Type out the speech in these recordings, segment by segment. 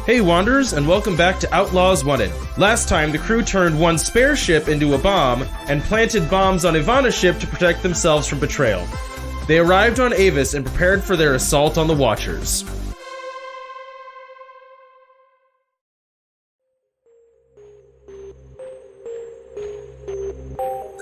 Hey Wanderers, and welcome back to Outlaws Wanted. Last time, the crew turned one spare ship into a bomb, and planted bombs on Ivana's ship to protect themselves from betrayal. They arrived on Avis and prepared for their assault on the Watchers.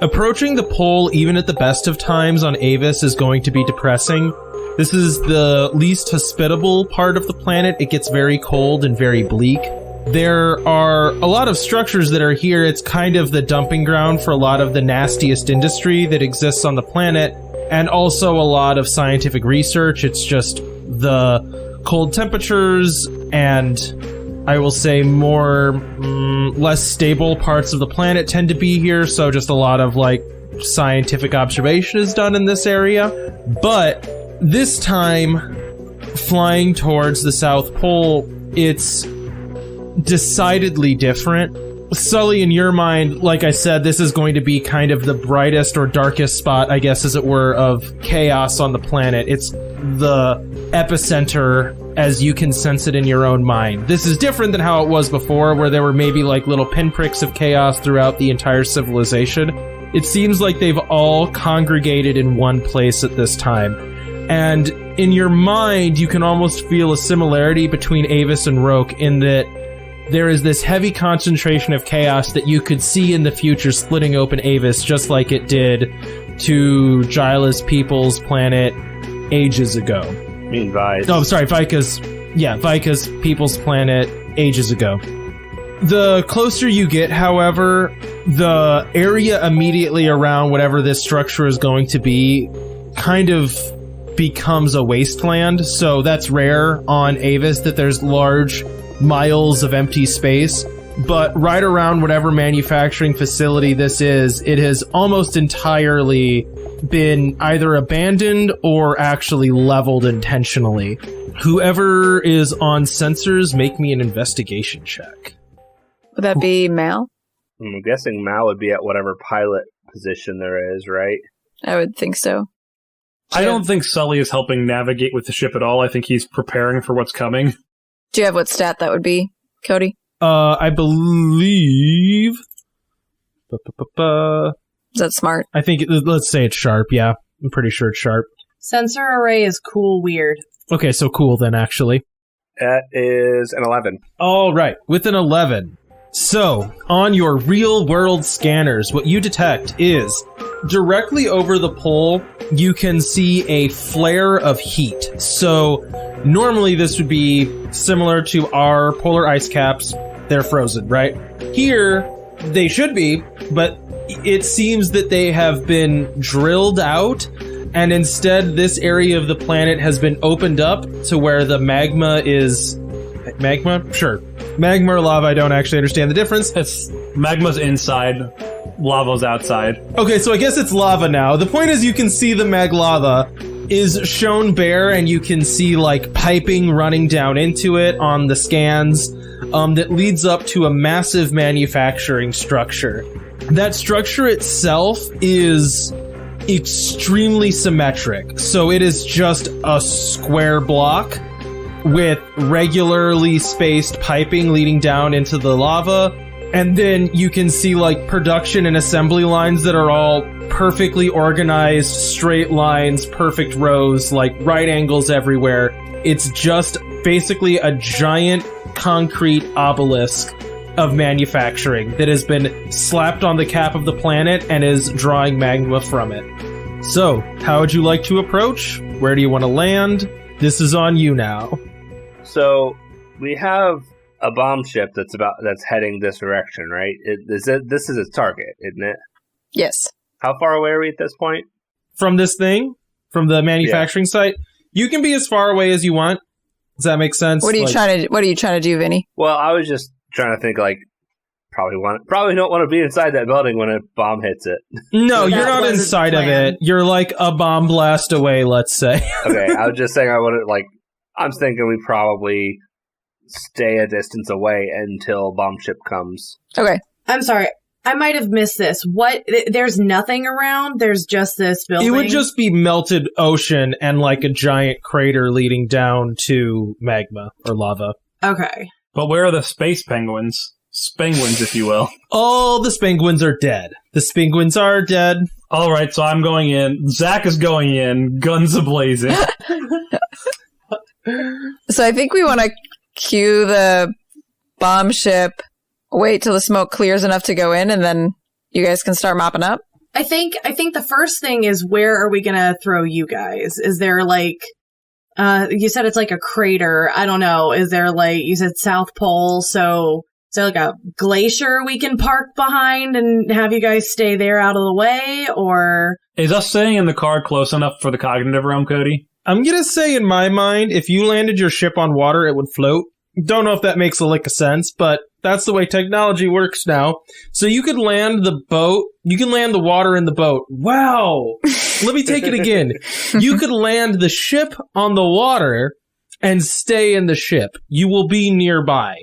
Approaching the pole even at the best of times on Avis is going to be depressing. This is the least hospitable part of the planet. It gets very cold and very bleak. There are a lot of structures that are here. It's kind of the dumping ground for a lot of the nastiest industry that exists on the planet, and also a lot of scientific research. It's just the cold temperatures and, I will say, less stable parts of the planet tend to be here, so just a lot of, scientific observation is done in this area. But this time, flying towards the South Pole, it's decidedly different. Sully, in your mind, like I said, this is going to be kind of the brightest or darkest spot, I guess, as it were, of chaos on the planet. It's the epicenter as you can sense it in your own mind. This is different than how it was before, where there were maybe little pinpricks of chaos throughout the entire civilization. It seems like they've all congregated in one place at this time. And in your mind, you can almost feel a similarity between Avis and Roke in that there is this heavy concentration of chaos that you could see in the future splitting open Avis just like it did to Jila's people's planet ages ago. You mean Vice? Oh, sorry, Vika's people's planet ages ago. The closer you get, however, the area immediately around whatever this structure is going to be kind of becomes a wasteland, so that's rare on Avis that there's large miles of empty space, but right around whatever manufacturing facility this is, it has almost entirely been either abandoned or actually leveled intentionally. Whoever is on sensors, make me an investigation check. Would that be Mal? I'm guessing Mal would be at whatever pilot position there is, right? I would think so. I don't think Sully is helping navigate with the ship at all. I think he's preparing for what's coming. Do you have what stat that would be, Cody? I believe... Is that smart? I think, let's say it's sharp, yeah. I'm pretty sure it's sharp. Sensor array is cool weird. Okay, so cool then, actually. That is an 11. All right, with an 11. So, on your real-world scanners, what you detect is directly over the pole, you can see a flare of heat. So, normally this would be similar to our polar ice caps. They're frozen, right? Here, they should be, but it seems that they have been drilled out, and instead this area of the planet has been opened up to where the magma is... Magma? Sure. Magma or lava, I don't actually understand the difference. It's magma's inside, lava's outside. Okay, so I guess it's lava now. The point is you can see the mag lava is shown bare, and you can see piping running down into it on the scans that leads up to a massive manufacturing structure. That structure itself is extremely symmetric. So it is just a square block with regularly spaced piping leading down into the lava. And then you can see production and assembly lines that are all perfectly organized, straight lines, perfect rows, right angles everywhere. It's just basically a giant concrete obelisk of manufacturing that has been slapped on the cap of the planet and is drawing magma from it. So, how would you like to approach? Where do you want to land? This is on you now. So, we have a bomb ship that's heading this direction, right? This is its target, isn't it? Yes. How far away are we at this point? From this thing? From the manufacturing site? You can be as far away as you want. Does that make sense? What are you trying to do, Vinny? Well, I was just trying to think probably don't want to be inside that building when a bomb hits it. No, you're not inside of it. You're a bomb blast away, let's say. Okay, I was just saying I'm thinking we probably stay a distance away until bomb ship comes. Okay. I'm sorry. I might have missed this. What? There's nothing around? There's just this building? It would just be melted ocean and a giant crater leading down to magma or lava. Okay. But where are the space penguins? Spenguins, if you will. All the Spenguins are dead. The Spenguins are dead. All right, so I'm going in. Zach is going in. Guns a-blazing. So I think we want to cue the bomb ship, wait till the smoke clears enough to go in, and then you guys can start mopping up. I think the first thing is, where are we gonna throw you guys? Is there like, you said it's like a crater. I don't know. Is there like, you said South Pole, so is there like a glacier we can park behind and have you guys stay there out of the way, or? Is us staying in the car close enough for the cognitive realm, Cody? I'm gonna say, in my mind, if you landed your ship on water, it would float. Don't know if that makes a lick of sense, but that's the way technology works now. So you could land the boat, you can land the water in the boat. Wow! Let me take it again. You could land the ship on the water and stay in the ship. You will be nearby.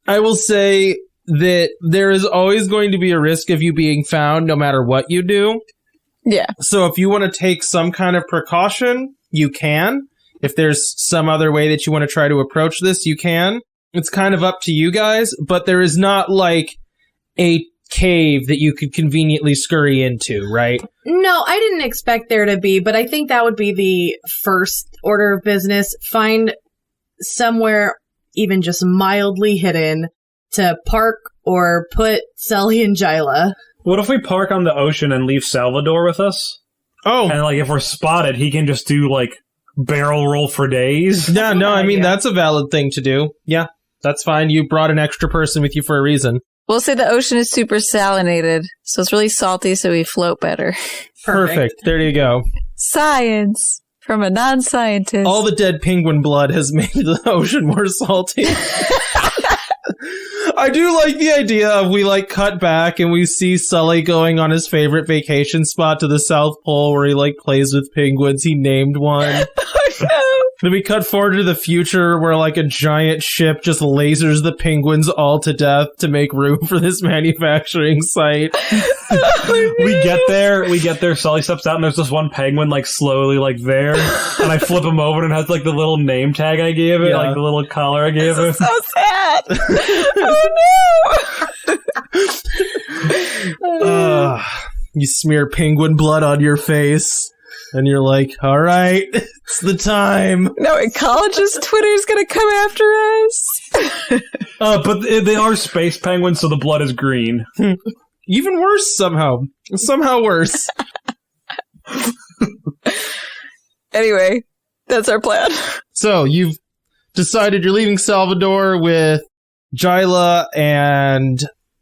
I will say that there is always going to be a risk of you being found no matter what you do. Yeah. So if you want to take some kind of precaution, you can. If there's some other way that you want to try to approach this, you can. It's kind of up to you guys, but there is not like a cave that you could conveniently scurry into, right? No, I didn't expect there to be, but I think that would be the first order of business. Find somewhere even just mildly hidden to park or put Sully and Jila. What if we park on the ocean and leave Salvador with us? Oh. And like if we're spotted, he can just do like barrel roll for days? No, I mean, that's a valid thing to do. Yeah, that's fine. You brought an extra person with you for a reason. We'll say the ocean is super salinated, so it's really salty, so we float better. Perfect. There you go. Science from a non-scientist. All the dead penguin blood has made the ocean more salty. I do like the idea of we like cut back and we see Sully going on his favorite vacation spot to the South Pole where he like plays with penguins. He named one. Oh, no. Then we cut forward to the future where like a giant ship just lasers the penguins all to death to make room for this manufacturing site. We get there, Sully steps out and there's this one penguin like slowly like there, and I flip him over and it has like the little name tag I gave it, like the little collar I gave it. So sad. Oh no. You smear penguin blood on your face. And you're like, all right, it's the time. No, ecologist Twitter's gonna come after us. But they are space penguins, so the blood is green. Even worse somehow. Somehow worse. Anyway, that's our plan. So you've decided you're leaving Salvador with Jila and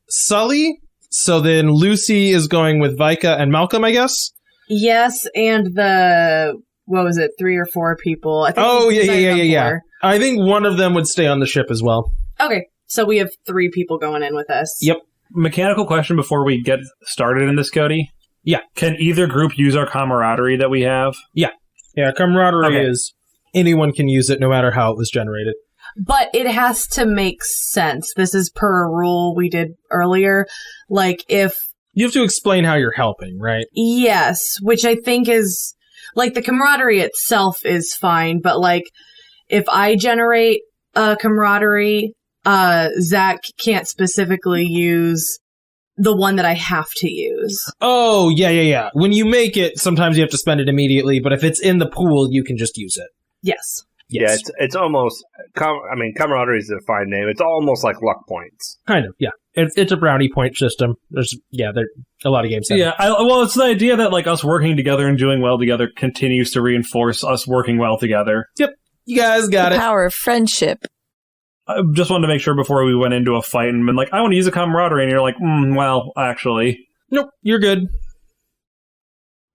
Sully. So then Lucy is going with Vika and Malcolm, I guess? Yes, and the, what was it, 3 or 4 people? I think Yeah. I think one of them would stay on the ship as well. Okay, so we have 3 people going in with us. Yep. Mechanical question before we get started in this, Cody. Yeah. Can either group use our camaraderie that we have? Yeah, camaraderie is, anyone can use it no matter how it was generated. But it has to make sense. This is per a rule we did earlier. Like, if... You have to explain how you're helping, right? Yes, which I think is, like, the camaraderie itself is fine, but, like, if I generate a camaraderie, Zach can't specifically use the one that I have to use. Oh, yeah. When you make it, sometimes you have to spend it immediately, but if it's in the pool, you can just use it. Yes. Yeah, it's almost, camaraderie is a fine name. It's almost like luck points. Kind of, yeah. It's a brownie point system. There a lot of games have it. Well, it's the idea that like us working together and doing well together continues to reinforce us working well together. Yep, you guys got it. Power of friendship. I just wanted to make sure before we went into a fight and been like, I want to use a camaraderie, and you're like, well, actually. Nope, you're good.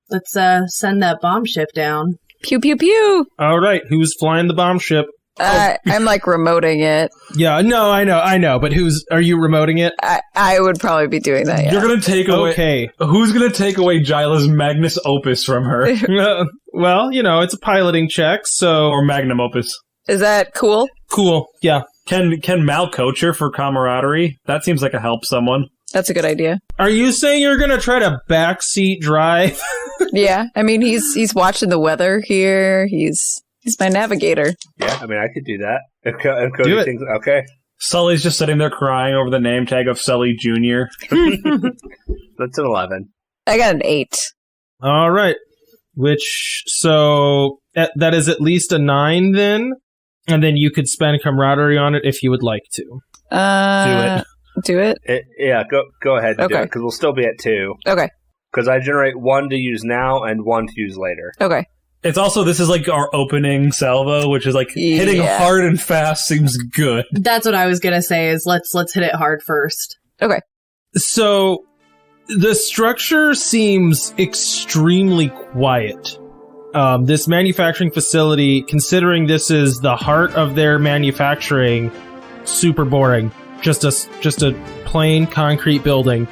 Let's send that bomb ship down. Pew, pew, pew. All right, who's flying the bomb ship? I'm like remoting it. Yeah, no, I know, but are you remoting it? I would probably be doing that, yeah. You're going to take away... Okay. Who's going to take away Jila's magnus opus from her? Well, it's a piloting check, so... Or magnum opus. Is that cool? Cool, yeah. Can Mal coach her for camaraderie? That seems like a help someone. That's a good idea. Are you saying you're going to try to backseat drive? Yeah, I mean, he's watching the weather here. He's my navigator. Yeah, I mean, I could do that. If Cody Do it. thinks, okay. Sully's just sitting there crying over the name tag of Sully Jr. That's an 11. I got an 8. All right. That is at least a 9 then. And then you could spend camaraderie on it if you would like to. Do it? Yeah, go ahead and do Okay. it, because we'll still be at 2. Okay. Because I generate 1 to use now and 1 to use later. Okay. It's also, this is like our opening salvo, which is like hitting hard and fast seems good. That's what I was gonna say. Is let's hit it hard first. Okay. So the structure seems extremely quiet. This manufacturing facility, considering this is the heart of their manufacturing, super boring. Just a plain concrete building.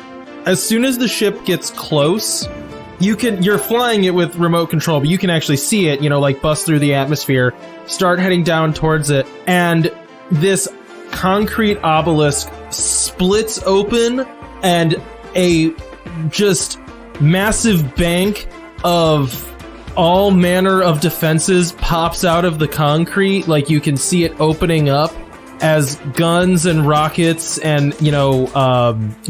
As soon as the ship gets close, you're flying it with remote control, but you can actually see it, like bust through the atmosphere, start heading down towards it, and this concrete obelisk splits open, and a just massive bank of all manner of defenses pops out of the concrete. Like, you can see it opening up as guns and rockets and,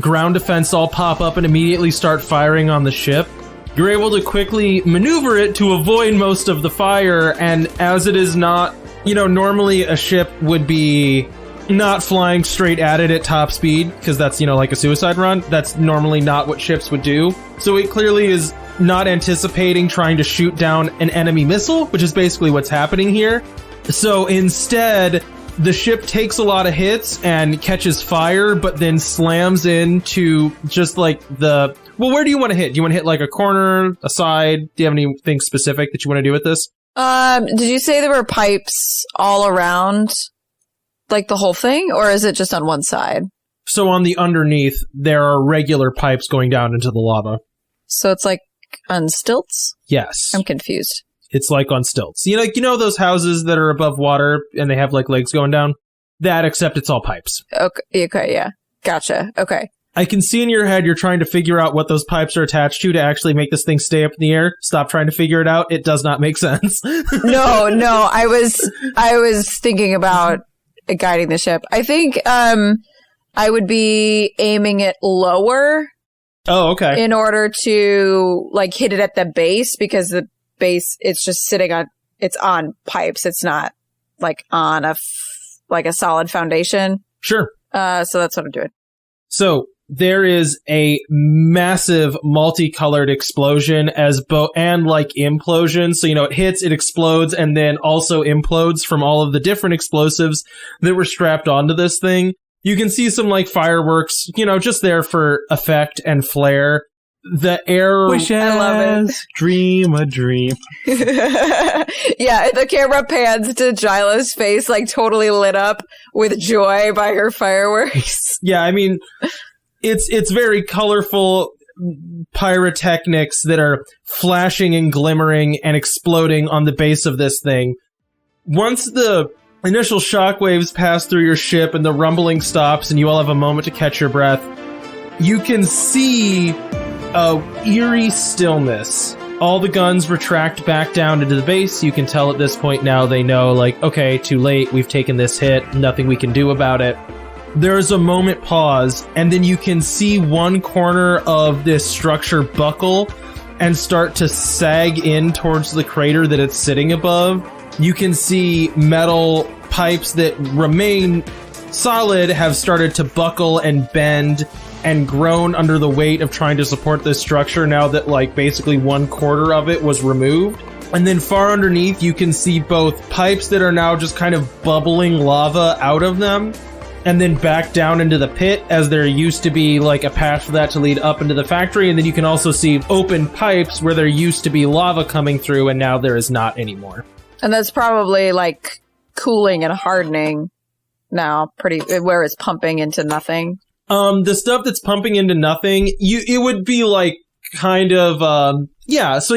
ground defense all pop up and immediately start firing on the ship. You're able to quickly maneuver it to avoid most of the fire, and as it is not, normally a ship would be not flying straight at it at top speed, because that's, like a suicide run. That's normally not what ships would do. So it clearly is not anticipating trying to shoot down an enemy missile, which is basically what's happening here. So instead, the ship takes a lot of hits and catches fire, but then slams into just like the... Well, where do you want to hit? Do you want to hit like a corner, a side? Do you have anything specific that you want to do with this? Did you say there were pipes all around, like the whole thing, or is it just on one side? So on the underneath, there are regular pipes going down into the lava. So it's like on stilts? Yes. I'm confused. It's like on stilts. Those houses that are above water and they have like legs going down? That, except it's all pipes. Okay, yeah. Gotcha. Okay. I can see in your head you're trying to figure out what those pipes are attached to actually make this thing stay up in the air. Stop trying to figure it out. It does not make sense. No. I was thinking about guiding the ship. I think I would be aiming it lower. Oh, okay. In order to like hit it at the base, because the base, it's just it's on pipes. It's not like on a solid foundation. Sure. So that's what I'm doing. So there is a massive multicolored explosion and like implosion. So, it hits, it explodes, and then also implodes from all of the different explosives that were strapped onto this thing. You can see some like fireworks, just there for effect and flare. The air... Wishes, I love it. Dream a dream. Yeah, the camera pans to Jila's face, like totally lit up with joy by her fireworks. Yeah, I mean, it's very colorful pyrotechnics that are flashing and glimmering and exploding on the base of this thing. Once the initial shockwaves pass through your ship and the rumbling stops and you all have a moment to catch your breath, you can see a eerie stillness. All the guns retract back down into the base. You can tell at this point now they know, like, okay, too late, we've taken this hit, nothing we can do about it. There's a moment pause, and then you can see one corner of this structure buckle and start to sag in towards the crater that it's sitting above. You can see metal pipes that remain solid have started to buckle and bend and grown under the weight of trying to support this structure now that like basically 1/4 of it was removed. And then far underneath you can see both pipes that are now just kind of bubbling lava out of them and then back down into the pit, as there used to be like a path for that to lead up into the factory. And then you can also see open pipes where there used to be lava coming through and now there is not anymore. And that's probably like cooling and hardening now, where it's pumping into nothing. The stuff that's pumping into nothing, it would be like kind of, so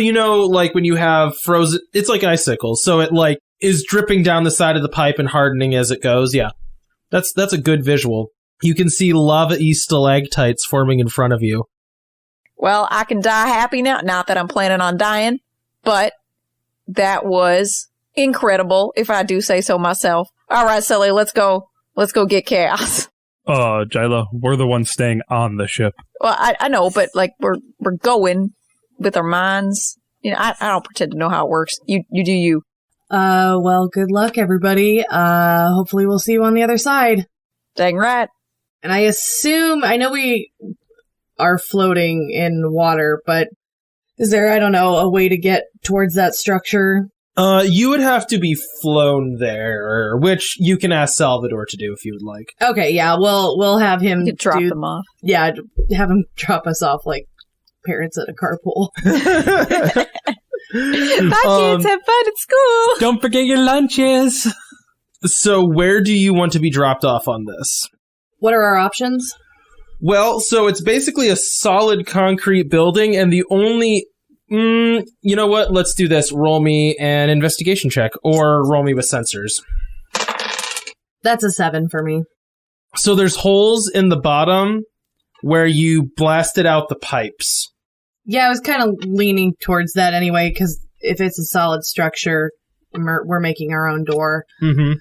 like when you have frozen, it's like icicles, so it like is dripping down the side of the pipe and hardening as it goes. Yeah, that's a good visual. You can see lava-y stalactites forming in front of you. Well, I can die happy now, not that I'm planning on dying, but that was incredible, if I do say so myself. All right, Sully, let's go Let's go get Chaos. Jila, we're the ones staying on the ship. Well, I know, but like we're going with our minds. You know, I don't pretend to know how it works. You do you. Well, good luck, everybody. Hopefully we'll see you on the other side. Dang right. And I know we are floating in water, but is there, I don't know, a way to get towards that structure? You would have to be flown there, which you can ask Salvador to do if you would like. Okay, yeah, we'll have him drop them off. Yeah, have him drop us off like parents at a carpool. Bye, kids. Have fun at school. Don't forget your lunches. So where do you want to be dropped off on this? What are our options? Well, so it's basically a solid concrete building, and the only... you know what? Let's do this. Roll me an investigation check, or roll me with sensors. That's a 7 for me. So there's holes in the bottom where you blasted out the pipes. Yeah, I was kind of leaning towards that anyway, because if it's a solid structure, we're making our own door. Mm-hmm.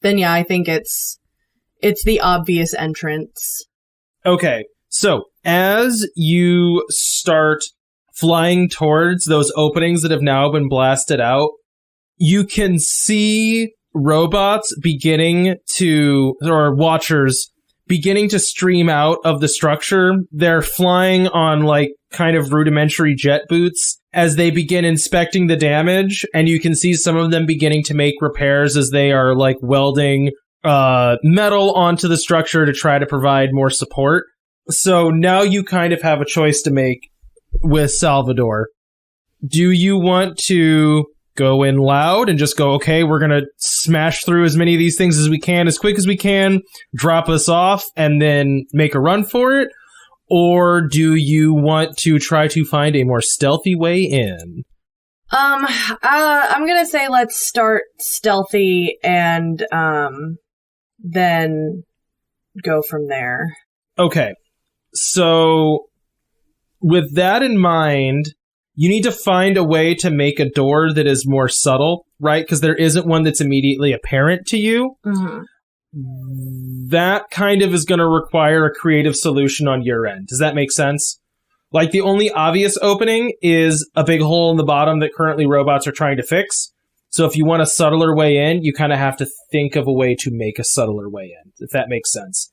Then yeah, I think it's the obvious entrance. Okay, so as you start flying towards those openings that have now been blasted out, you can see robots or watchers beginning to stream out of the structure. They're flying on like kind of rudimentary jet boots as they begin inspecting the damage, and you can see some of them beginning to make repairs as they are like welding metal onto the structure to try to provide more support. So now you kind of have a choice to make with Salvador. Do you want to go in loud and just go, okay, we're going to smash through as many of these things as we can, as quick as we can, drop us off, and then make a run for it? Or do you want to try to find a more stealthy way in? I'm going to say let's start stealthy and then go from there. Okay. So with that in mind, you need to find a way to make a door that is more subtle, right? Because there isn't one that's immediately apparent to you. Mm-hmm. That kind of is going to require a creative solution on your end. Does that make sense? Like, the only obvious opening is a big hole in the bottom that currently robots are trying to fix. So if you want a subtler way in, you kind of have to think of a way to make a subtler way in, if that makes sense.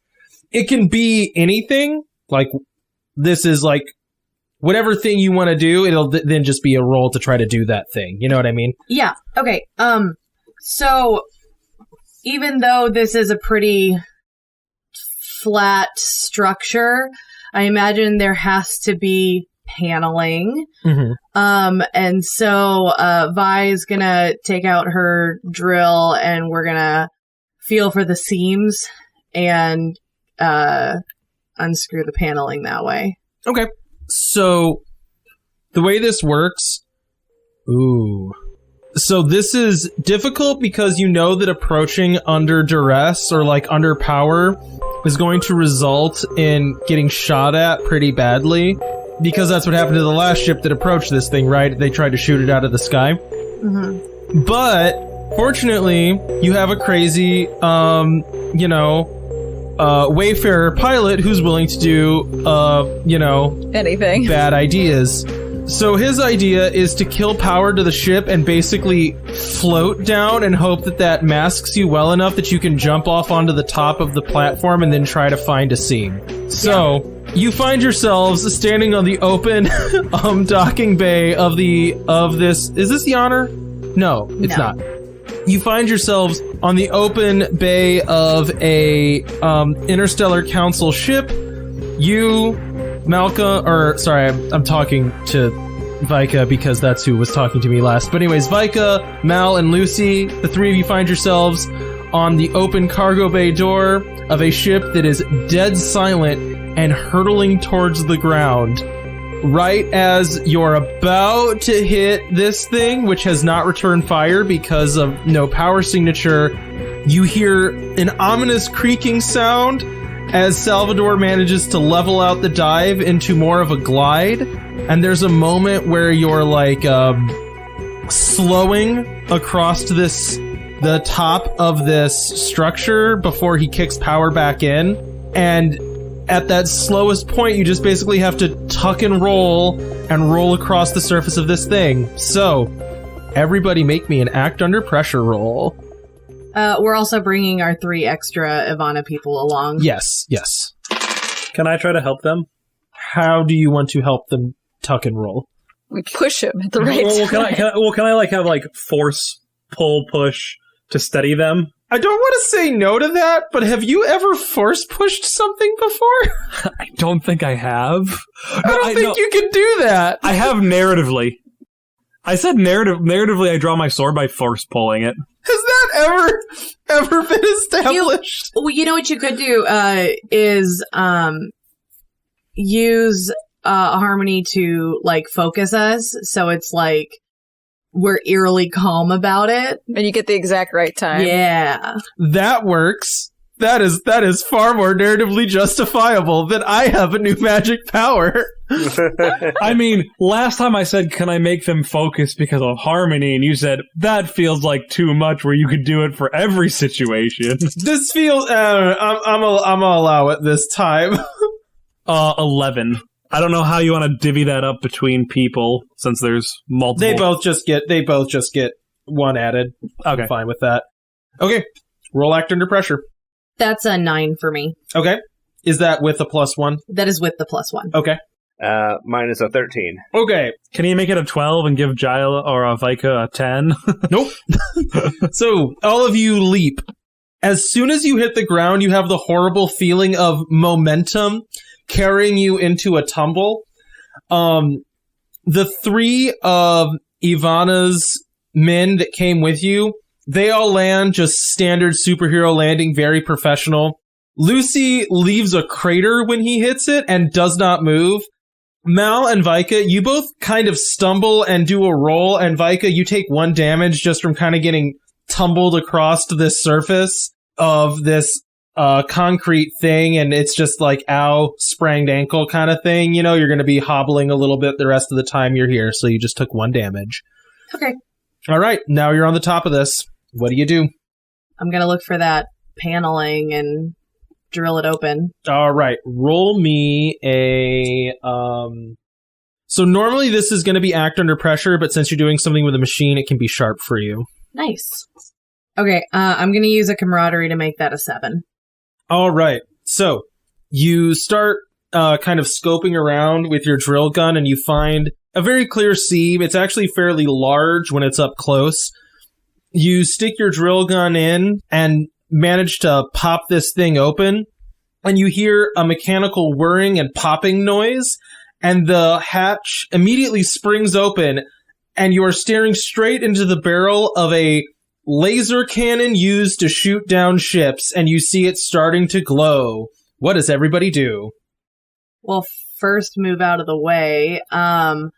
It can be anything. Like, this is like, whatever thing you want to do, it'll then just be a roll to try to do that thing. You know what I mean? Yeah. Okay. So even though this is a pretty flat structure, I imagine there has to be paneling. Mm-hmm. And so Vi is gonna take out her drill, and we're gonna feel for the seams and unscrew the paneling that way. Okay. So, the way this works... So this is difficult because you know that approaching under duress or like under power is going to result in getting shot at pretty badly, because that's what happened to the last ship that approached this thing, right? They tried to shoot it out of the sky. Mm-hmm. But, fortunately, you have a crazy, Wayfarer pilot who's willing to do, anything. Bad ideas. So his idea is to kill power to the ship and basically float down and hope that masks you well enough that you can jump off onto the top of the platform and then try to find a seam. So, you find yourselves standing on the open docking bay of this... Is this the Honor? No, it's not. You find yourselves on the open bay of a Interstellar Council ship. You, Malka, I'm talking to Vika because that's who was talking to me last. But anyways, Vika, Mal, and Lucy, the three of you find yourselves on the open cargo bay door of a ship that is dead silent and hurtling towards the ground. Right as you're about to hit this thing, which has not returned fire because of no power signature, you hear an ominous creaking sound as Salvador manages to level out the dive into more of a glide. And there's a moment where you're like slowing across this the top of this structure before he kicks power back in. And at that slowest point, you just basically have to tuck and roll across the surface of this thing. So, everybody make me an act under pressure roll. We're also bringing our 3 extra Ivana people along. Yes. Can I try to help them? How do you want to help them tuck and roll? We push him at the right time. Can I like have like force, pull, push to steady them? I don't want to say no to that, but have you ever force pushed something before? I don't think I have. I don't think you can do that. I have narratively. I said narratively I draw my sword by force pulling it. Has that ever been established? You know what you could do is use Harmony to like focus us, so it's like we're eerily calm about it, and you get the exact right time. Yeah, that works. That is far more narratively justifiable than I have a new magic power. I mean, last time I said, can I make them focus because of Harmony? And you said, that feels like too much where you could do it for every situation. This feels, I'm gonna allow it this time. 11. I don't know how you want to divvy that up between people since there's multiple. They both just get 1 added. Okay. I'm fine with that. Okay. Roll act under pressure. that's a 9 for me. Okay. Is that with a +1? That is with the +1. Okay. Mine is a 13. Okay. Can you make it a 12 and give Jila or Vika a 10? Nope. So, all of you leap. As soon as you hit the ground, you have the horrible feeling of momentum carrying you into a tumble. The 3 of Ivana's men that came with you, they all land just standard superhero landing, very professional. Lucy leaves a crater when he hits it and does not move. Mal and Vika, you both kind of stumble and do a roll, and Vika, you take 1 damage just from kind of getting tumbled across to this surface of this concrete thing, and it's just like, ow, sprained ankle kind of thing. You know, you're going to be hobbling a little bit the rest of the time you're here, so you just took 1 damage. Okay. All right, now you're on the top of this. What do you do? I'm going to look for that paneling and drill it open. All right, roll me a... So normally this is going to be act under pressure, but since you're doing something with a machine, it can be sharp for you. Nice. Okay, I'm going to use a camaraderie to make that a 7. All right, so you start kind of scoping around with your drill gun, and you find a very clear seam. It's actually fairly large when it's up close. You stick your drill gun in and manage to pop this thing open, and you hear a mechanical whirring and popping noise, and the hatch immediately springs open, and you are staring straight into the barrel of a laser cannon used to shoot down ships, and you see it starting to glow. What does everybody do? Well, first move out of the way. How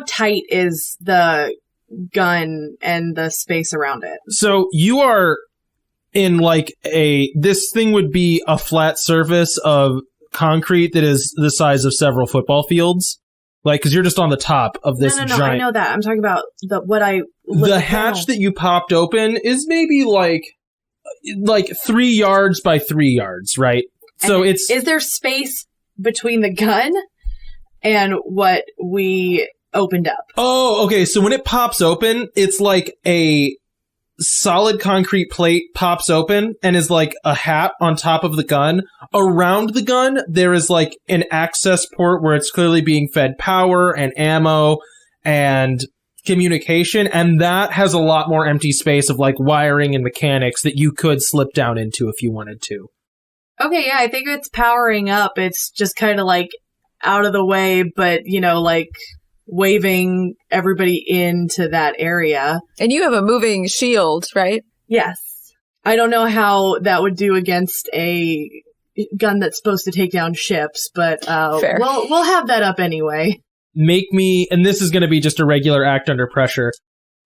tight is the gun and the space around it? So you are in like this thing would be a flat surface of concrete that is the size of several football fields. Like, because you're just on the top of this giant... No, I know that. I'm talking about the hatch that you popped open is maybe like 3 yards by 3 yards, right? So and it's... Is there space between the gun and what we opened up? Oh, okay. So when it pops open, it's like a solid concrete plate pops open and is like a hat on top of the gun. Around the gun, there is like an access port where it's clearly being fed power and ammo and communication, and that has a lot more empty space of like wiring and mechanics that you could slip down into if you wanted to. Okay, yeah, I think it's powering up. It's just kind of like out of the way, but like waving everybody into that area. And you have a moving shield, right? Yes. I don't know how that would do against a gun that's supposed to take down ships, but Fair. we'll have that up anyway. Make me, and this is going to be just a regular act under pressure.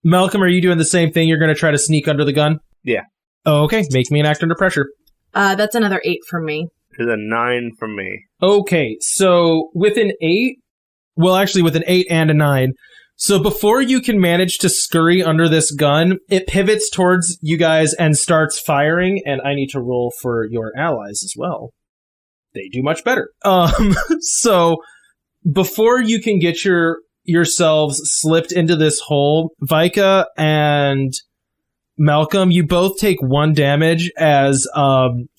Malcolm, are you doing the same thing? You're going to try to sneak under the gun? Yeah. Oh, okay. Make me an act under pressure. That's another 8 from me. There's a 9 from me. Okay, so with an 8, well, actually with an 8 and a 9, So before you can manage to scurry under this gun, it pivots towards you guys and starts firing, and I need to roll for your allies as well. They do much better. So before you can get yourselves slipped into this hole, Vika and Malcolm, you both take 1 damage as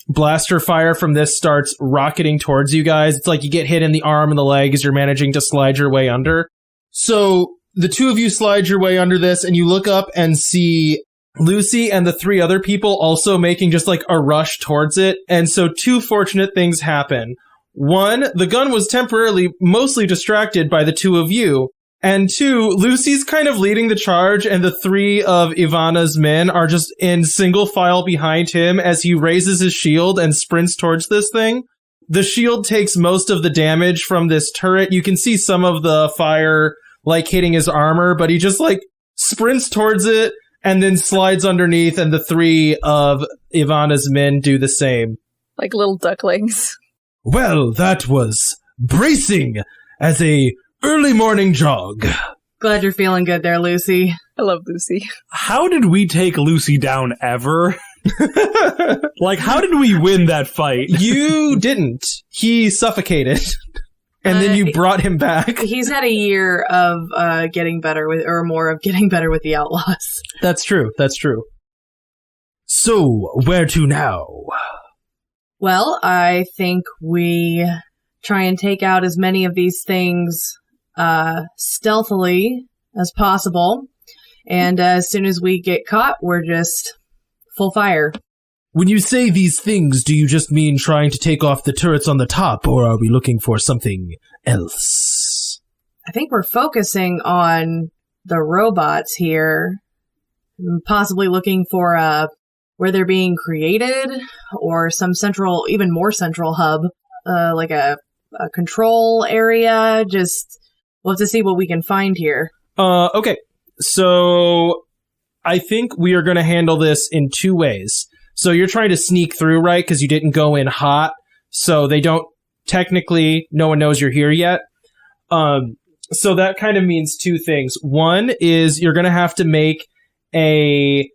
blaster fire from this starts rocketing towards you guys. It's like you get hit in the arm and the leg as you're managing to slide your way under. So the 2 of you slide your way under this, and you look up and see Lucy and the 3 other people also making just like a rush towards it. And so 2 fortunate things happen. 1, the gun was temporarily mostly distracted by the 2 of you. And 2, Lucy's kind of leading the charge, and the 3 of Ivana's men are just in single file behind him as he raises his shield and sprints towards this thing. The shield takes most of the damage from this turret. You can see some of the fire like hitting his armor, but he just like sprints towards it and then slides underneath, and the 3 of Ivana's men do the same. Like little ducklings. Well, that was bracing as a early morning jog. Glad you're feeling good there, Lucy. I love Lucy. How did we take Lucy down ever? Like, how did we win that fight? You didn't. He suffocated. And then you brought him back. He's had a year of getting better with the Outlaws. That's true. That's true. So, where to now? Well, I think we try and take out as many of these things stealthily as possible. And as soon as we get caught, we're just full fire. When you say these things, do you just mean trying to take off the turrets on the top, or are we looking for something else? I think we're focusing on the robots here, possibly looking for where they're being created, or some central, even more central hub, like a control area. Just, we'll have to see what we can find here. Okay. So, I think we are going to handle this in 2 ways. So you're trying to sneak through, right? Because you didn't go in hot. So they don't, technically, no one knows you're here yet. So that kind of means 2 things. 1 is you're going to have to make a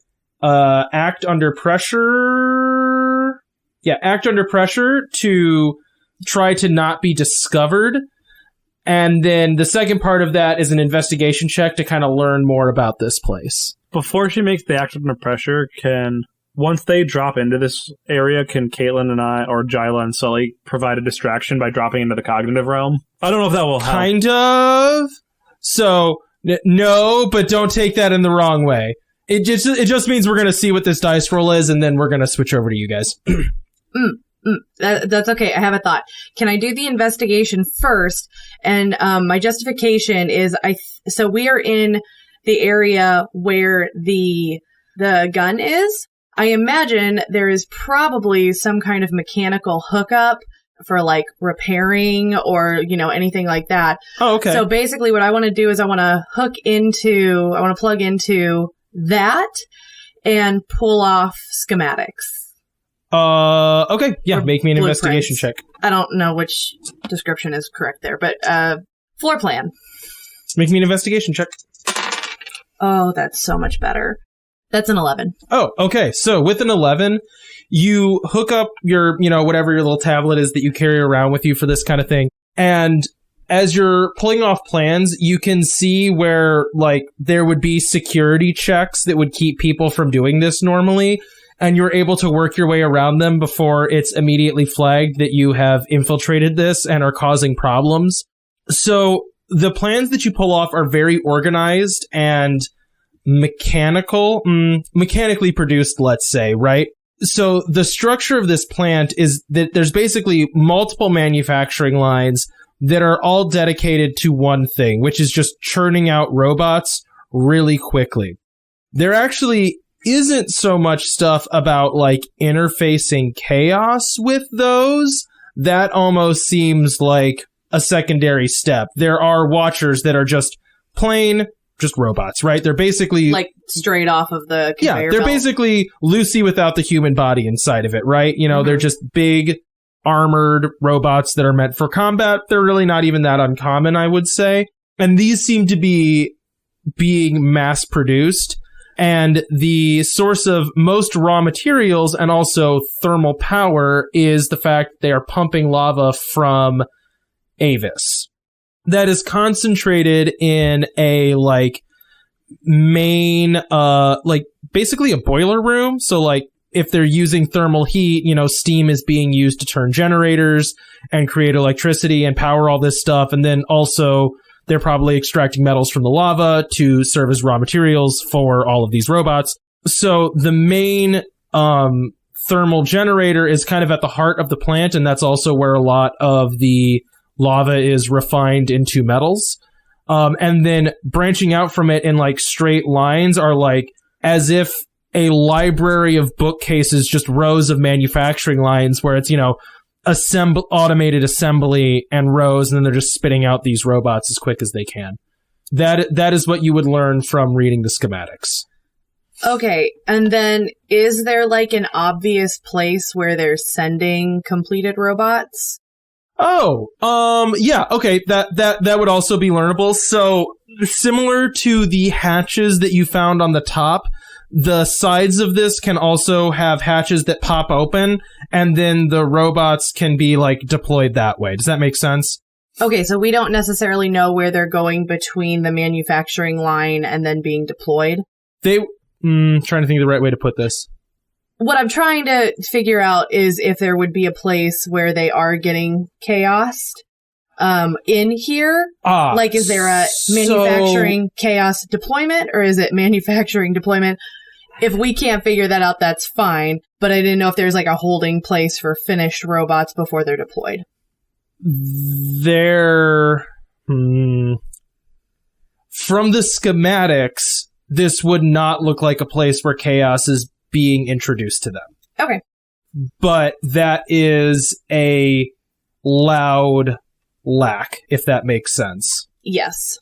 act under pressure. Yeah, act under pressure to try to not be discovered. And then the second part of that is an investigation check to kind of learn more about this place. Before she makes the act under pressure, once they drop into this area, can Caitlin and I, or Jila and Sully, provide a distraction by dropping into the cognitive realm? I don't know if that will help. Kind of. So, no, but don't take that in the wrong way. It just means we're going to see what this dice roll is, and then we're going to switch over to you guys. That's okay. I have a thought. Can I do the investigation first? And my justification is, so we are in the area where the gun is. I imagine there is probably some kind of mechanical hookup for like repairing or, anything like that. Oh, okay. So basically what I want to do is I want to plug into that and pull off schematics. Okay. Yeah, make me an Blueprints. investigation check. I don't know which description is correct there, but floor plan. Make me an investigation check. Oh, that's so much better. That's an 11. Oh, okay. So with an 11, you hook up your, whatever your little tablet is that you carry around with you for this kind of thing. And as you're pulling off plans, you can see where, there would be security checks that would keep people from doing this normally. And you're able to work your way around them before it's immediately flagged that you have infiltrated this and are causing problems. So the plans that you pull off are very organized and mechanically produced, let's say, right? So the structure of this plant is that there's basically multiple manufacturing lines that are all dedicated to one thing, which is just churning out robots really quickly. There actually isn't so much stuff about interfacing chaos with those. That almost seems like a secondary step. There are watchers that are just robots, right? They're basically straight off of the conveyor they're belt. Basically Lucy without the human body inside of it, right? They're just big armored robots that are meant for combat. They're really not even that uncommon, I would say. And these seem to be being mass produced. And the source of most raw materials and also thermal power is the fact they are pumping lava from Avis. That is concentrated in a, like, main, like, basically a boiler room. So, like, if they're using thermal heat, you know, steam is being used to turn generators and create electricity and power all this stuff. And then also they're probably extracting metals from the lava to serve as raw materials for all of these robots. So the main thermal generator is kind of at the heart of the plant, and that's also where a lot of the lava is refined into metals. And then branching out from it in like straight lines are like as if a library of bookcases, just rows of manufacturing lines where it's, you know, automated assembly and rows, and then they're just spitting out these robots as quick as they can. That is what you would learn from reading the schematics. Okay, and then is there like an obvious place where they're sending completed robots? Oh, yeah, okay, that would also be learnable. So similar to the hatches that you found on the top, the sides of this can also have hatches that pop open, and then the robots can be, like, deployed that way. Does that make sense? Okay, so we don't necessarily know where they're going between the manufacturing line and then being deployed? Trying to think of the right way to put this. What I'm trying to figure out is if there would be a place where they are getting chaosed in here. Like, is there a manufacturing chaos deployment, or is it manufacturing deployment? If we can't figure that out, that's fine. But I didn't know if there's like a holding place for finished robots before they're deployed. From the schematics, this would not look like a place where chaos is being introduced to them. Okay. But that is a loud lack, if that makes sense. Yes.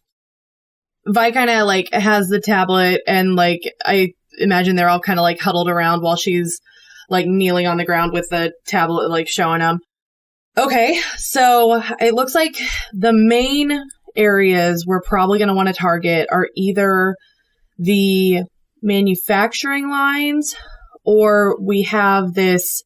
Vi kind of like has the tablet, and like I imagine they're all kind of like huddled around while she's like kneeling on the ground with the tablet, like showing them. Okay, so it looks like the main areas we're probably going to want to target are either the manufacturing lines, or we have this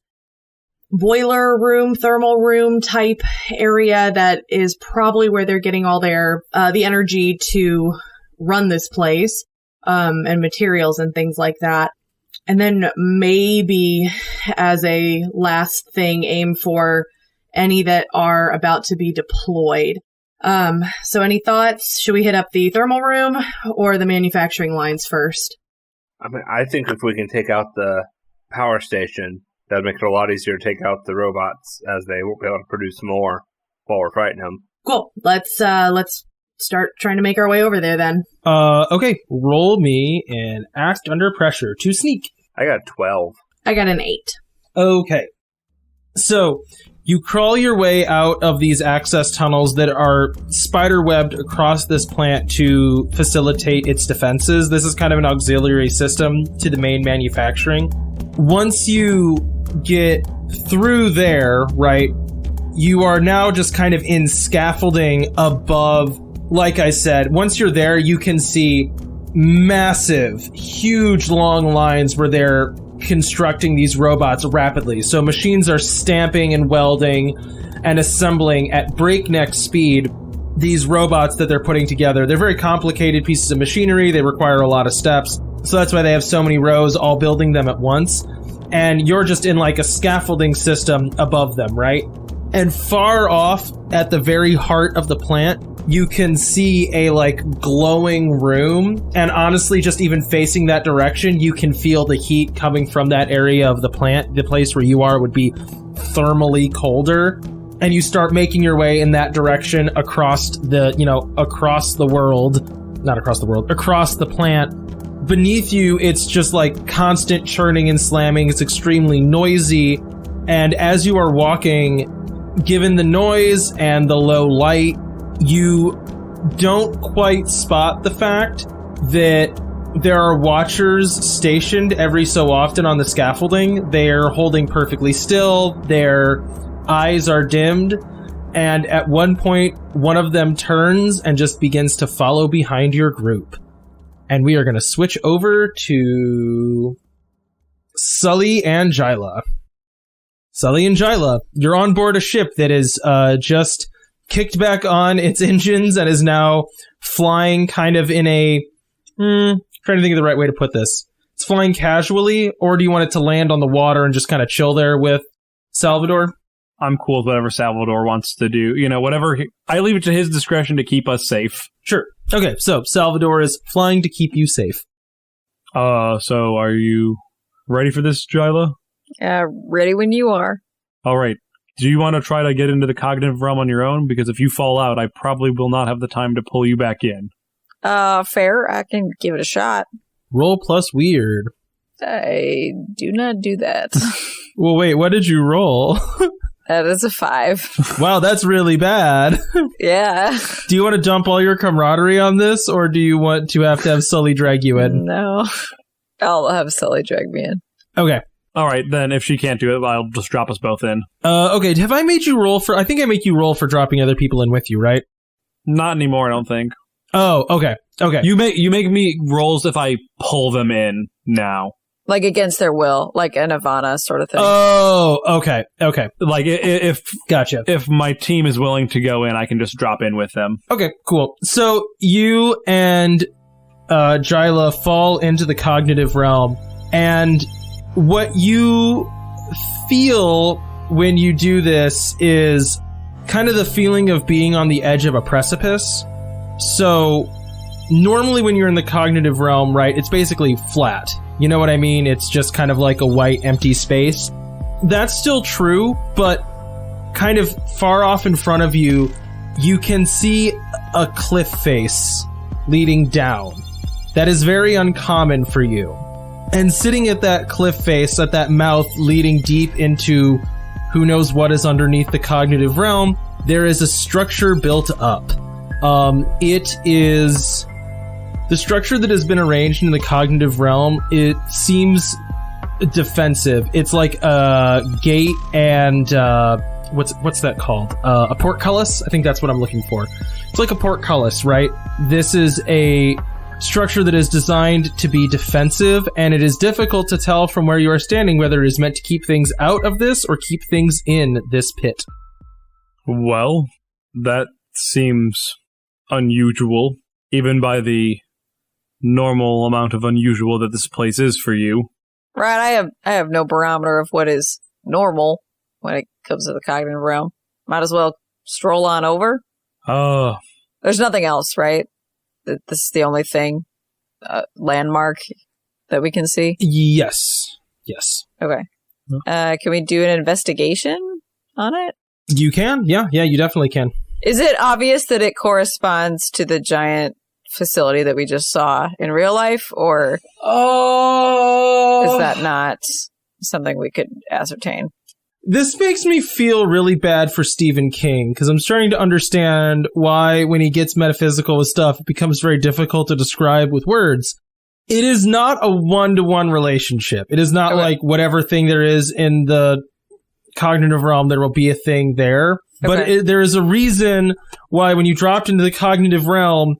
boiler room, thermal room type area that is probably where they're getting all their the energy to run this place, and materials and things like that. And then maybe as a last thing, aim for any that are about to be deployed. So any thoughts? Should we hit up the thermal room or the manufacturing lines first? I mean, I think if we can take out the power station, that'd make it a lot easier to take out the robots, as they won't be able to produce more while we're fighting them. Cool. Let's start trying to make our way over there then. Okay. Roll me an act under pressure to sneak. I got 12. I got an 8. Okay. So you crawl your way out of these access tunnels that are spider-webbed across this plant to facilitate its defenses. This is kind of an auxiliary system to the main manufacturing. Once you get through there, right, you are now just kind of in scaffolding above. Like I said, once you're there, you can see massive, huge, long lines where they're constructing these robots rapidly. So machines are stamping and welding and assembling at breakneck speed these robots that they're putting together. They're very complicated pieces of machinery. They require a lot of steps. So that's why they have so many rows, all building them at once. And you're just in like a scaffolding system above them, right? And far off at the very heart of the plant, you can see a like glowing room, and honestly, just even facing that direction, you can feel the heat coming from that area of the plant. The place where you are would be thermally colder, and you start making your way in that direction across the, across the plant. Beneath you, it's just like constant churning and slamming. It's extremely noisy, and as you are walking, given the noise and the low light, you don't quite spot the fact that there are watchers stationed every so often on the scaffolding. They're holding perfectly still. Their eyes are dimmed. And at one point, one of them turns and just begins to follow behind your group. And we are going to switch over to Sully and Jila. Sully and Jila, you're on board a ship that is just kicked back on its engines and is now flying kind of in a... trying to think of the right way to put this. It's flying casually, or do you want it to land on the water and just kind of chill there with Salvador? I'm cool with whatever Salvador wants to do. You know, whatever. I leave it to his discretion to keep us safe. Sure. Okay, so Salvador is flying to keep you safe. So are you ready for this, Jila? Ready when you are. All right. Do you want to try to get into the cognitive realm on your own? Because if you fall out, I probably will not have the time to pull you back in. Fair. I can give it a shot. Roll plus weird. I do not do that. Well, wait, what did you roll? That is a 5. Wow, that's really bad. Yeah. Do you want to dump all your camaraderie on this, or do you want to have Sully drag you in? No. I'll have Sully drag me in. Okay. All right, then if she can't do it, I'll just drop us both in. Okay, have I made you roll for... I think I make you roll for dropping other people in with you, right? Not anymore, I don't think. Oh, okay. Okay. You make me rolls if I pull them in now. Like against their will, like an Ivana sort of thing. Oh, okay. Okay. Like if Gotcha. If my team is willing to go in, I can just drop in with them. Okay, cool. So you and Jila fall into the cognitive realm, and what you feel when you do this is kind of the feeling of being on the edge of a precipice. So normally when you're in the cognitive realm, right, it's basically flat. You know what I mean? It's just kind of like a white, empty space. That's still true, but kind of far off in front of you, you can see a cliff face leading down. That is very uncommon for you. And sitting at that cliff face, at that mouth leading deep into who knows what is underneath the cognitive realm, there is a structure built up. It is... The structure that has been arranged in the cognitive realm, it seems defensive. It's like a gate and, what's that called? A portcullis? I think that's what I'm looking for. It's like a portcullis, right? This is a structure that is designed to be defensive, and it is difficult to tell from where you are standing whether it is meant to keep things out of this or keep things in this pit. Well, that seems unusual, even by the normal amount of unusual that this place is for you. Right, I have no barometer of what is normal when it comes to the cognitive realm. Might as well stroll on over. There's nothing else, right? This is the only thing, landmark that we can see? Yes. Yes. Okay. Can we do an investigation on it? You can? Yeah, you definitely can. Is it obvious that it corresponds to the giant facility that we just saw in real life, or is that not something we could ascertain? This makes me feel really bad for Stephen King, because I'm starting to understand why when he gets metaphysical with stuff, it becomes very difficult to describe with words. It is not a one-to-one relationship. It is not like whatever thing there is in the cognitive realm, there will be a thing there. But there is a reason why when you dropped into the cognitive realm,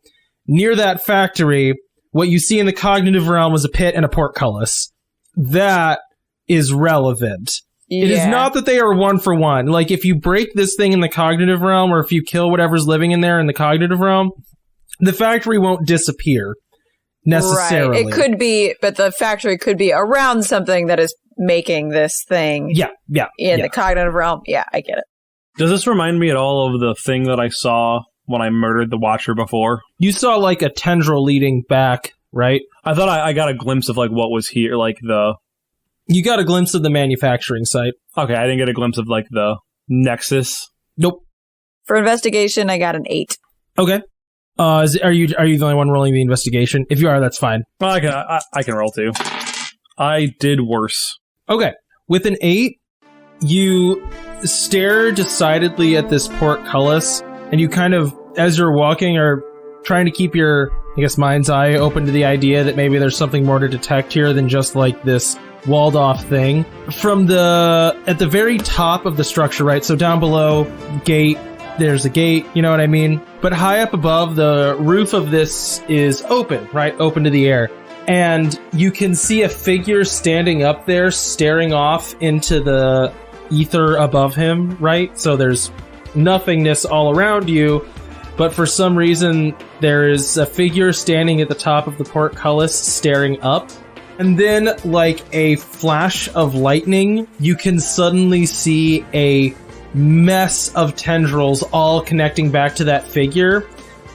near that factory, what you see in the cognitive realm was a pit and a portcullis. That is relevant. Yeah. It is not that they are one for one. Like, if you break this thing in the cognitive realm, or if you kill whatever's living in there in the cognitive realm, the factory won't disappear necessarily. Right. It could be, but the factory could be around something that is making this thing in the cognitive realm. Yeah, I get it. Does this remind me at all of the thing that I saw when I murdered the Watcher before? You saw like a tendril leading back, right? I thought I got a glimpse of like what was here, like the... You got a glimpse of the manufacturing site. Okay, I didn't get a glimpse of like the nexus. Nope. For investigation, I got an 8. Okay. Are you the only one rolling the investigation? If you are, that's fine. Well, I can roll too. I did worse. Okay. With an 8, you stare decidedly at this portcullis, and you kind of, as you're walking, are trying to keep your, I guess, mind's eye open to the idea that maybe there's something more to detect here than just like this walled off thing. From at the very top of the structure, right? So down below, gate, there's a gate, you know what I mean? But high up above, the roof of this is open, right? Open to the air. And you can see a figure standing up there, staring off into the ether above him, right? So there's nothingness all around you, but for some reason, there is a figure standing at the top of the portcullis staring up. And then, like a flash of lightning, you can suddenly see a mess of tendrils all connecting back to that figure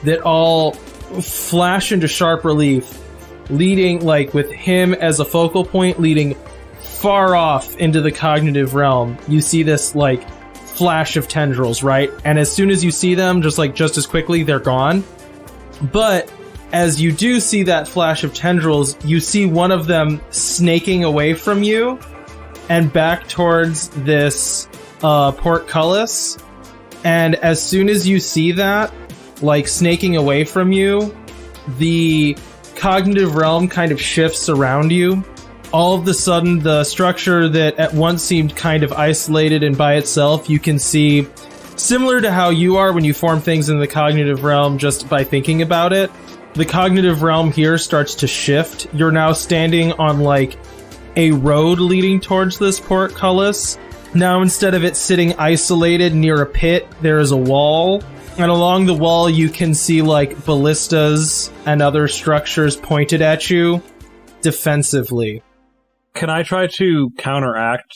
that all flash into sharp relief, leading, like, with him as a focal point, leading far off into the cognitive realm. You see this, like, flash of tendrils, right? And as soon as you see them, just as quickly, they're gone. But as you do see that flash of tendrils, you see one of them snaking away from you and back towards this portcullis. And as soon as you see that, like, snaking away from you, the cognitive realm kind of shifts around you. All of a sudden, the structure that at once seemed kind of isolated and by itself, you can see, similar to how you are when you form things in the cognitive realm just by thinking about it, the cognitive realm here starts to shift. You're now standing on, like, a road leading towards this portcullis. Now, instead of it sitting isolated near a pit, there is a wall. And along the wall, you can see, like, ballistas and other structures pointed at you defensively. Can I try to counteract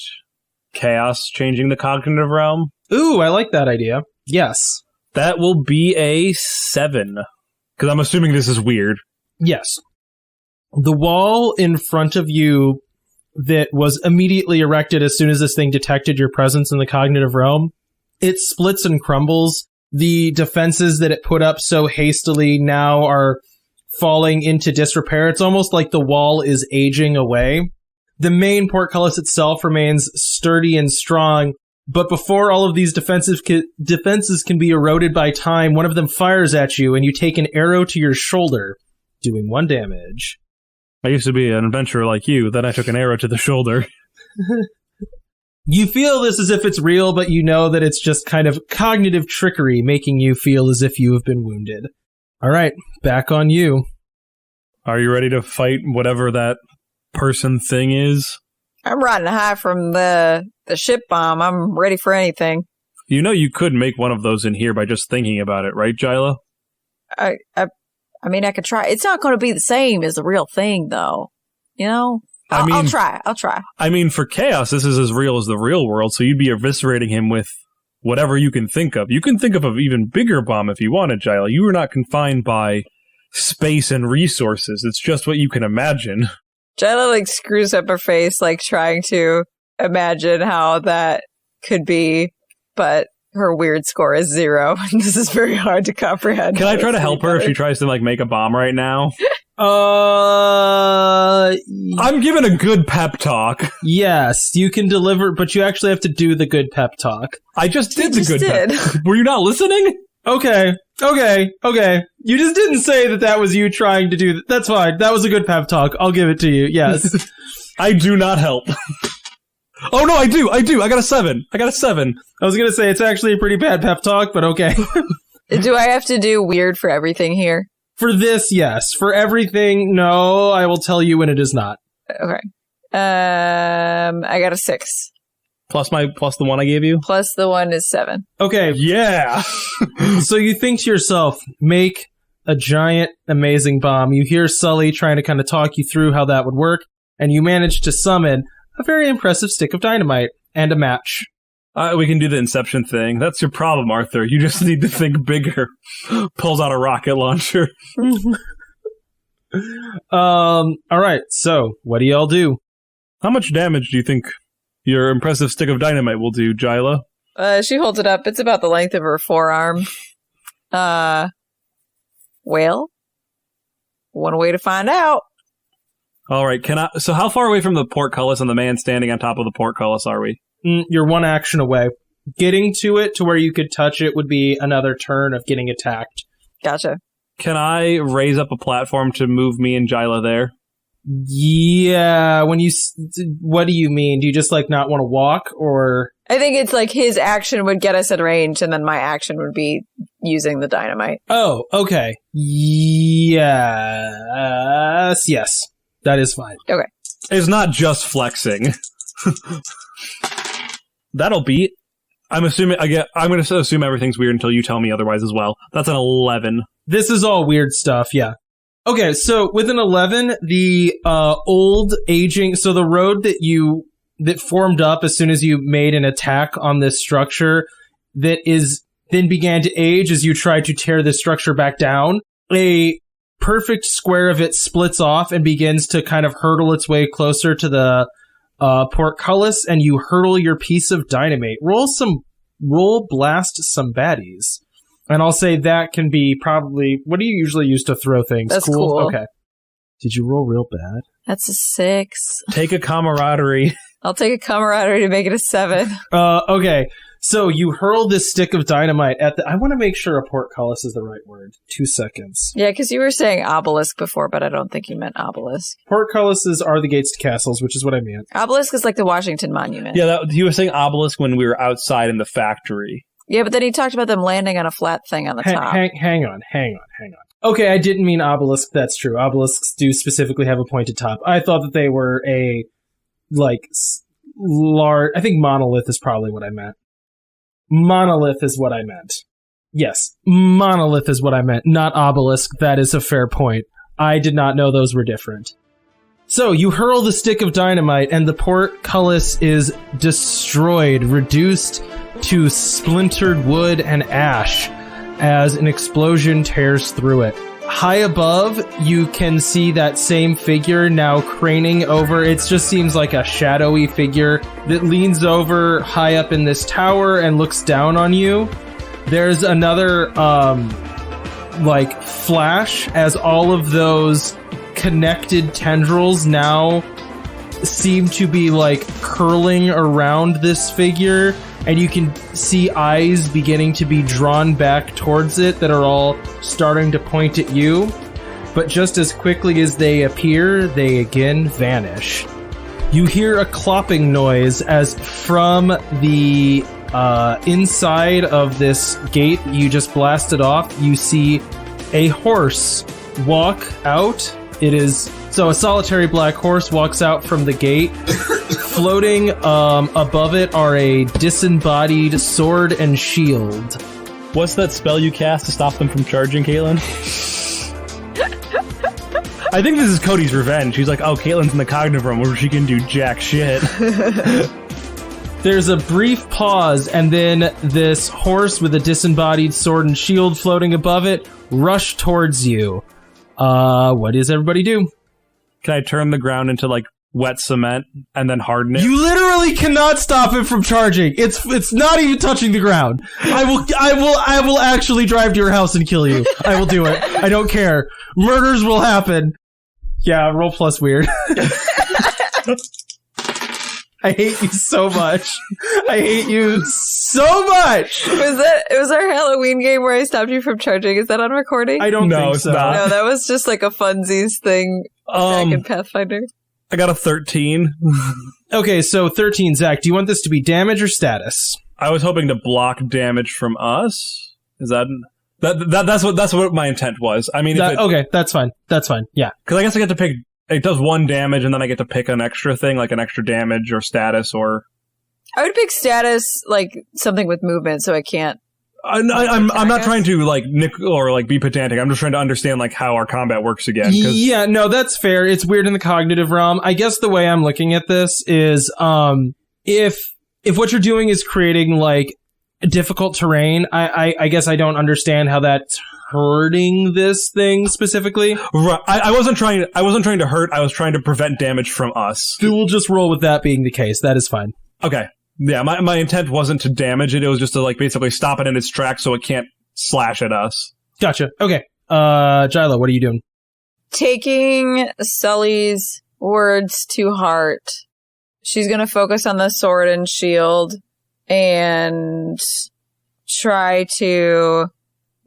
chaos changing the cognitive realm? Ooh, I like that idea. Yes. That will be a 7. Because I'm assuming this is weird. Yes. The wall in front of you that was immediately erected as soon as this thing detected your presence in the cognitive realm, it splits and crumbles. The defenses that it put up so hastily now are falling into disrepair. It's almost like the wall is aging away. The main portcullis itself remains sturdy and strong, but before all of these defenses can be eroded by time, one of them fires at you, and you take an arrow to your shoulder, doing 1 damage. I used to be an adventurer like you, then I took an arrow to the shoulder. You feel this as if it's real, but you know that it's just kind of cognitive trickery, making you feel as if you have been wounded. All right, back on you. Are you ready to fight whatever that person thing is? I'm riding high from the ship bomb. I'm ready for anything. You know you could make one of those in here by just thinking about it, right, Jila? I mean, I could try. It's not going to be the same as the real thing, though. You know? I'll try. I mean, for chaos, this is as real as the real world, so you'd be eviscerating him with whatever you can think of. You can think of an even bigger bomb if you wanted, Jila. You are not confined by space and resources. It's just what you can imagine. Jila, like, screws up her face, like, trying to imagine how that could be, but her weird score is 0. This is very hard to comprehend. Can I try to help her if she tries to, like, make a bomb right now? I'm giving a good pep talk. Yes, you can deliver, but you actually have to do the good pep talk. I just did the good pep talk. Were you not listening? Okay. You just didn't say that was you trying to do that. That's fine. That was a good pep talk. I'll give it to you. Yes. I do not help. Oh, no, I do. I got a 7. I was going to say it's actually a pretty bad pep talk, but okay. Do I have to do weird for everything here? For this, yes. For everything, no. I will tell you when it is not. Okay. I got a 6. Plus the one I gave you? Plus the one is 7. Okay. Yeah. So you think to yourself, make a giant, amazing bomb. You hear Sully trying to kind of talk you through how that would work, and you manage to summon a very impressive stick of dynamite and a match. We can do the Inception thing. That's your problem, Arthur. You just need to think bigger. Pulls out a rocket launcher. All right. So, what do y'all do? How much damage do you think your impressive stick of dynamite will do, Jila? She holds it up. It's about the length of her forearm. Well, one way to find out. All right. So, how far away from the portcullis and the man standing on top of the portcullis are we? You're one action away. Getting to it to where you could touch it would be another turn of getting attacked. Gotcha. Can I raise up a platform to move me and Jila there? Yeah. What do you mean? Do you just, like, not want to walk, or? I think it's like his action would get us in range, and then my action would be using the dynamite. Oh, okay. Yes. Yes. That is fine. Okay. It's not just flexing. That'll beat. I'm assuming, I'm going to assume everything's weird until you tell me otherwise as well. That's an 11. This is all weird stuff, yeah. Okay, so with an 11, the old aging, so the road that formed up as soon as you made an attack on this structure that is then began to age as you tried to tear this structure back down, a perfect square of it splits off and begins to kind of hurtle its way closer to the portcullis, and you hurl your piece of dynamite. Roll blast some baddies. And I'll say that can be probably, what do you usually use to throw things? That's cool. Okay. Did you roll real bad? That's a 6. Take a camaraderie. I'll take a camaraderie to make it a 7. Okay. So you hurl this stick of dynamite at I want to make sure a portcullis is the right word. 2 seconds. Yeah, because you were saying obelisk before, but I don't think you meant obelisk. Portcullises are the gates to castles, which is what I meant. Obelisk is like the Washington Monument. Yeah, he was saying obelisk when we were outside in the factory. Yeah, but then he talked about them landing on a flat thing on the top. Hang on. Okay, I didn't mean obelisk. That's true. Obelisks do specifically have a pointed top. I thought that they were a, large... I think monolith is probably what I meant. Monolith is what I meant. Yes, monolith is what I meant, not obelisk. That is a fair point. I did not know those were different. So, you hurl the stick of dynamite, and the portcullis is destroyed, reduced to splintered wood and ash as an explosion tears through it. High above, you can see that same figure now craning over. It just seems like a shadowy figure that leans over high up in this tower and looks down on you. There's another, flash as all of those connected tendrils now seem to be, curling around this figure, and you can see eyes beginning to be drawn back towards it that are all starting to point at you. But just as quickly as they appear, they again vanish. You hear a clopping noise as from the inside of this gate you just blasted off, you see a horse walk out. It is... So a solitary black horse walks out from the gate. Floating above it are a disembodied sword and shield. What's that spell you cast to stop them from charging, Caitlin? I think this is Cody's revenge. He's like, oh, Caitlin's in the cognitive room where she can do jack shit. There's a brief pause, and then this horse with a disembodied sword and shield floating above it rush towards you. What does everybody do? Can I turn the ground into, wet cement and then harden it? You literally cannot stop it from charging. It's not even touching the ground. I will actually drive to your house and kill you. I will do it. I don't care. Murders will happen. Yeah, roll plus weird. I hate you so much. I hate you so much. It was our Halloween game where I stopped you from charging. Is that on recording? I don't think so. Not. No, that was just like a funsies thing back in Pathfinder. I got a 13. Okay, so 13, Zach. Do you want this to be damage or status? I was hoping to block damage from us. Is that's what my intent was. I mean, okay, that's fine. That's fine. Yeah, because I guess I get to pick. It does 1 damage, and then I get to pick an extra thing, like an extra damage or status, or... I would pick status, something with movement, so I can't... I'm not trying to, nick or, be pedantic. I'm just trying to understand, how our combat works again. Yeah, no, that's fair. It's weird in the cognitive realm. I guess the way I'm looking at this is, if what you're doing is creating, difficult terrain, I guess I don't understand how that's hurting this thing specifically. Right. I wasn't trying to hurt. I was trying to prevent damage from us. So we'll just roll with that being the case. That is fine. Okay. Yeah, my intent wasn't to damage it. It was just to basically stop it in its tracks so it can't slash at us. Gotcha. Okay. Jila, what are you doing? Taking Sully's words to heart. She's going to focus on the sword and shield and try to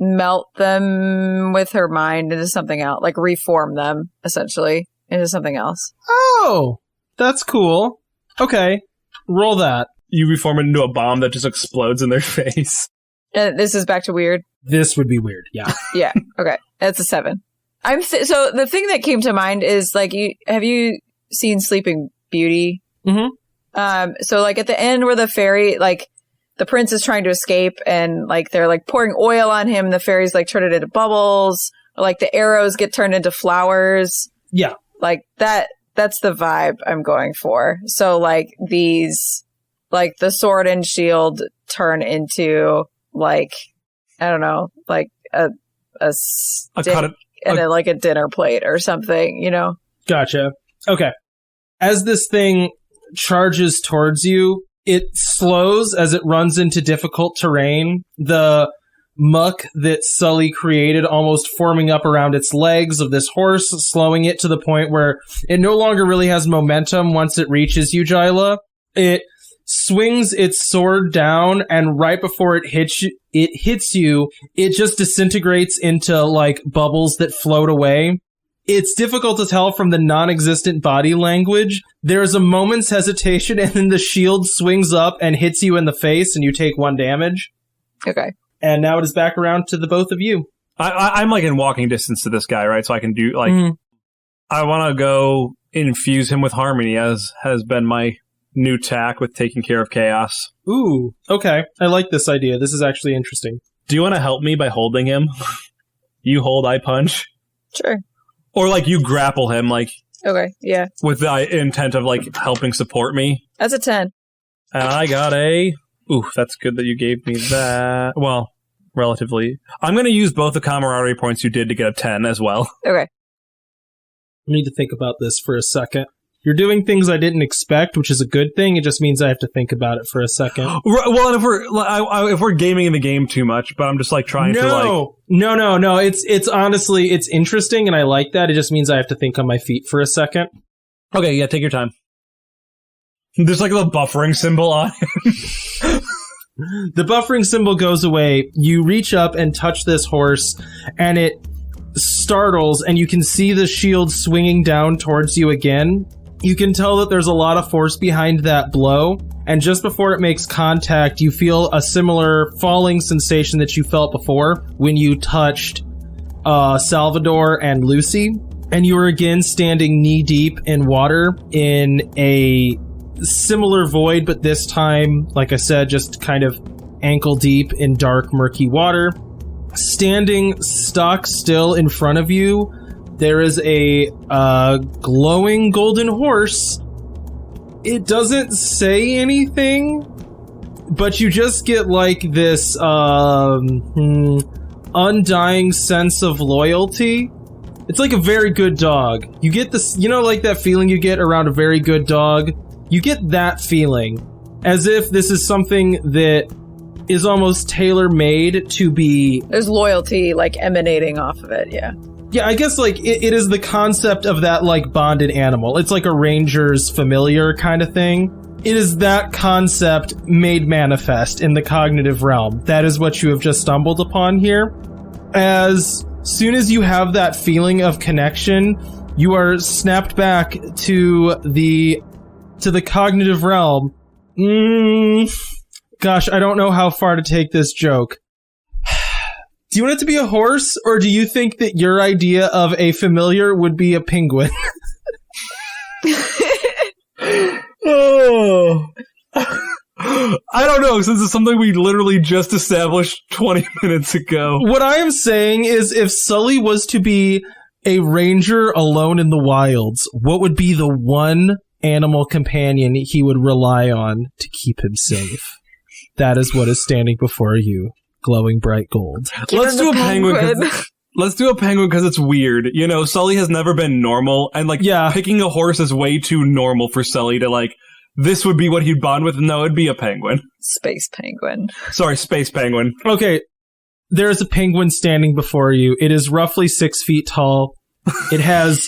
melt them with her mind into something else, reform them, essentially, into something else. Oh, that's cool. Okay, roll that. UV form it into a bomb that just explodes in their face. This is back to weird. This would be weird. Yeah. Yeah. Okay. That's a 7. So the thing that came to mind is like, have you seen Sleeping Beauty? Mm-hmm. So like at the end where the fairy, like the prince is trying to escape and like they're like pouring oil on him. The fairies like turn it into bubbles, or like the arrows get turned into flowers. Yeah. Like that's the vibe I'm going for. So like these, like the sword and shield turn into like, I don't know, like a stick and then like a dinner plate or something, you know? Gotcha. Okay. As this thing charges towards you, it slows as it runs into difficult terrain. The muck that Sully created almost forming up around its legs of this horse, slowing it to the point where it no longer really has momentum once it reaches you, Jila. It swings its sword down, and right before it hits you, it just disintegrates into like bubbles that float away. It's difficult to tell from the non-existent body language. There's a moment's hesitation, and then the shield swings up and hits you in the face, and you take 1 damage. Okay. And now it is back around to the both of you. I'm like in walking distance to this guy, right? So I can do like, I want to go infuse him with harmony, as has been my new tack with taking care of chaos. Ooh, okay. I like this idea. This is actually interesting. Do you want to help me by holding him? You hold, I punch? Sure. Or like you grapple him, like. Okay, yeah. With the intent of like helping support me. That's a 10. And I got a. Ooh, that's good that you gave me that. Well, relatively. I'm going to use both the camaraderie points you did to get a 10 as well. Okay. I need to think about this for a second. You're doing things I didn't expect, which is a good thing. It just means I have to think about it for a second. Well, if we're gaming the game too much, but I'm just like trying to like. No. It's honestly, it's interesting, and I like that. It just means I have to think on my feet for a second. Okay, yeah, take your time. There's like a buffering symbol on it. The buffering symbol goes away. You reach up and touch this horse, and it startles, and you can see the shield swinging down towards you again. You can tell that there's a lot of force behind that blow, and just before it makes contact, you feel a similar falling sensation that you felt before when you touched Salvador and Lucy, and you were again standing knee-deep in water in a similar void, but this time, like I said, just kind of ankle-deep in dark, murky water. Standing stock still in front of you, there is a glowing golden horse. It doesn't say anything, but you just get like this undying sense of loyalty. It's like a very good dog. You get this, you know, like that feeling you get around a very good dog? You get that feeling, as if this is something that is almost tailor-made to be... There's loyalty, like, emanating off of it, yeah. Yeah, I guess, like, it is the concept of that, like, bonded animal. It's like a ranger's familiar kind of thing. It is that concept made manifest in the cognitive realm. That is what you have just stumbled upon here. As soon as you have that feeling of connection, you are snapped back to the cognitive realm. Gosh, I don't know how far to take this joke. Do you want it to be a horse, or do you think that your idea of a familiar would be a penguin? Oh. I don't know, since it's something we literally just established 20 minutes ago. What I am saying is, if Sully was to be a ranger alone in the wilds, what would be the one animal companion he would rely on to keep him safe? That is what is standing before you, glowing bright gold. Let's do a penguin. Let's do a penguin because it's weird. You know, Sully has never been normal, and like, picking a horse is way too normal for Sully to like, this would be what he'd bond with. No, it'd be a penguin. Space penguin. Sorry, space penguin. Okay, there's a penguin standing before you. It is roughly 6 feet tall. It has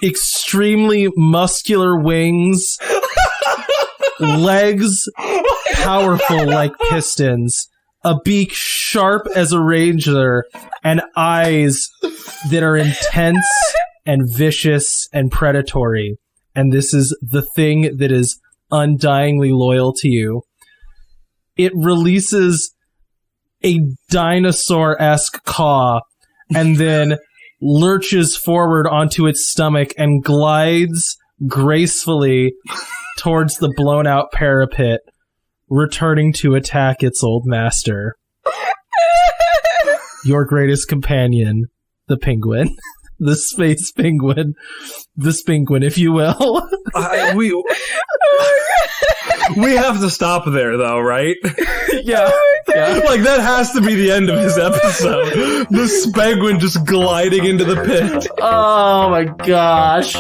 extremely muscular wings, legs powerful like pistons, a beak sharp as a razor, and eyes that are intense and vicious and predatory. And this is the thing that is undyingly loyal to you. it releases a dinosaur-esque caw and then lurches forward onto its stomach and glides gracefully towards the blown-out parapet, returning to attack its old master. Your greatest companion, the penguin. The space penguin. The spinguin, if you will. We have to stop there, though, right? Yeah. Like, that has to be the end of this episode. The spinguin just gliding into the pit. Oh my gosh.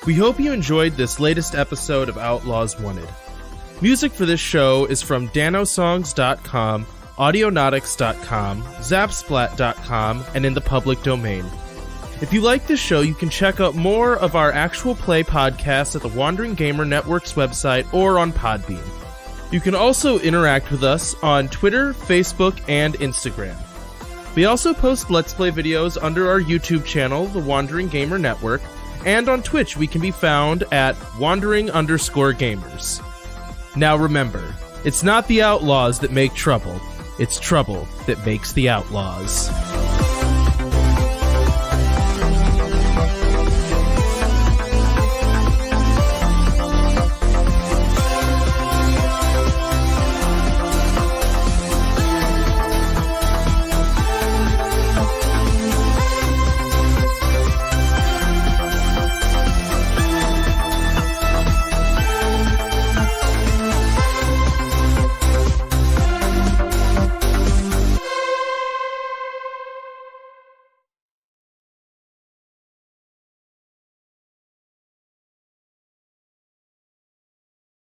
We hope you enjoyed this latest episode of Outlaws Wanted. Music for this show is from danosongs.com, audionautics.com, zapsplat.com, and in the public domain. If you like this show, you can check out more of our actual play podcasts at the Wandering Gamer Network's website or on Podbean. You can also interact with us on Twitter, Facebook, and Instagram. We also post Let's Play videos under our YouTube channel, the Wandering Gamer Network, and on Twitch we can be found at wandering_gamers. Now remember, it's not the outlaws that make trouble, it's trouble that makes the outlaws.